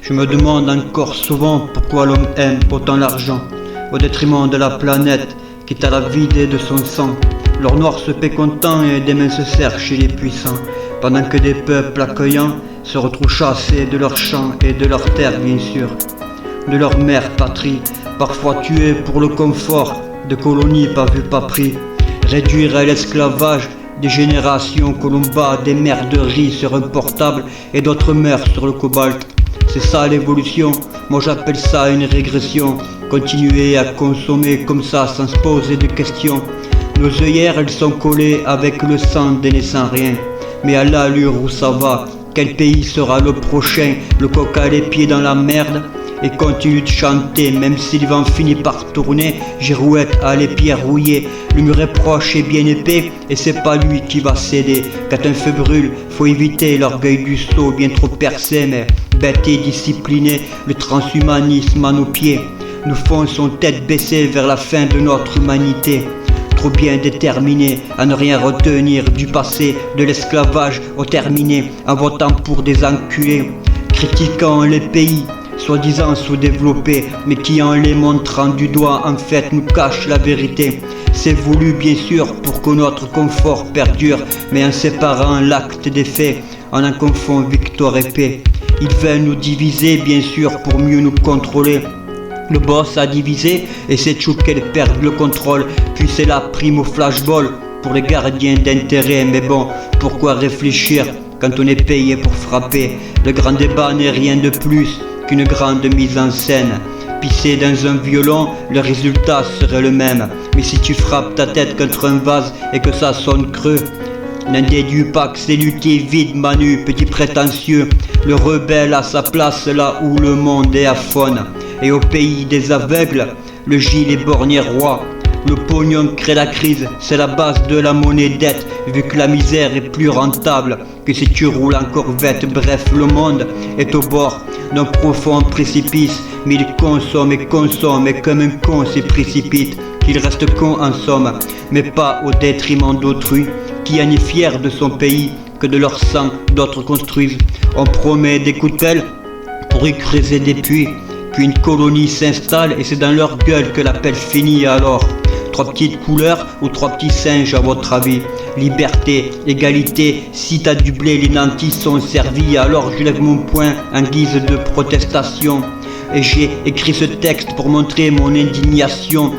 Je me demande encore souvent pourquoi l'homme aime autant l'argent, au détriment de la planète, quitte à la vider de son sang. L'or noir se paie content et des mains se serrent chez les puissants, pendant que des peuples accueillants se retrouvent chassés de leurs champs et de leurs terres bien sûr, de leur mère patrie, parfois tués pour le confort de colonies pas vues pas pris, réduire à l'esclavage des générations que l'on bat des merderies sur un portable et d'autres meurent sur le cobalt. C'est ça l'évolution, moi j'appelle ça une régression. Continuer à consommer comme ça sans se poser de questions. Nos œillères elles sont collées avec le sang des naissants rien. Mais à l'allure où ça va, quel pays sera le prochain? Le coq a les pieds dans la merde et continue de chanter, même si le vent finit par tourner. Girouette a les pieds rouillés, le mur est proche et bien épais, et c'est pas lui qui va céder. Quand un feu brûle, faut éviter l'orgueil du sot bien trop percé, mais bête et discipliné, le transhumanisme à nos pieds nous fonçons tête baissée vers la fin de notre humanité. Trop bien déterminés à ne rien retenir du passé, de l'esclavage au terminé, en votant pour des enculés, critiquant les pays soi-disant sous-développés, mais qui en les montrant du doigt en fait nous cachent la vérité. C'est voulu bien sûr pour que notre confort perdure, mais en séparant l'acte des faits, on en confond victoire et paix. Ils veulent nous diviser bien sûr pour mieux nous contrôler. Le boss a divisé et c'est chou qu'elle perd le contrôle. Puis c'est la prime au flashball pour les gardiens d'intérêt. Mais bon, pourquoi réfléchir quand on est payé pour frapper? Le grand débat n'est rien de plus qu'une grande mise en scène. Pisser dans un violon, le résultat serait le même. Mais si tu frappes ta tête contre un vase et que ça sonne creux, n'en déduis pas que c'est lui qui est vide, Manu, petit prétentieux. Le rebelle a sa place là où le monde est à faune. Et au pays des aveugles, le gilet borgne roi. Le pognon crée la crise, c'est la base de la monnaie dette, vu que la misère est plus rentable que si tu roules en corvette. Bref, le monde est au bord d'un profond précipice, mais il consomme et consomme, et comme un con s'y précipite. Il reste con en somme, mais pas au détriment d'autrui, qui en est fier de son pays, que de leur sang d'autres construisent. On promet des coups de pelle pour y creuser des puits, puis une colonie s'installe et c'est dans leur gueule que la pelle finit alors. 3 petites couleurs ou 3 petits singes à votre avis? Liberté, égalité, si t'as du blé les nantis sont servis. Alors je lève mon poing en guise de protestation, et j'ai écrit ce texte pour montrer mon indignation,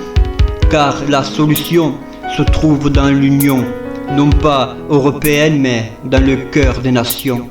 car la solution se trouve dans l'union, non pas européenne mais dans le cœur des nations.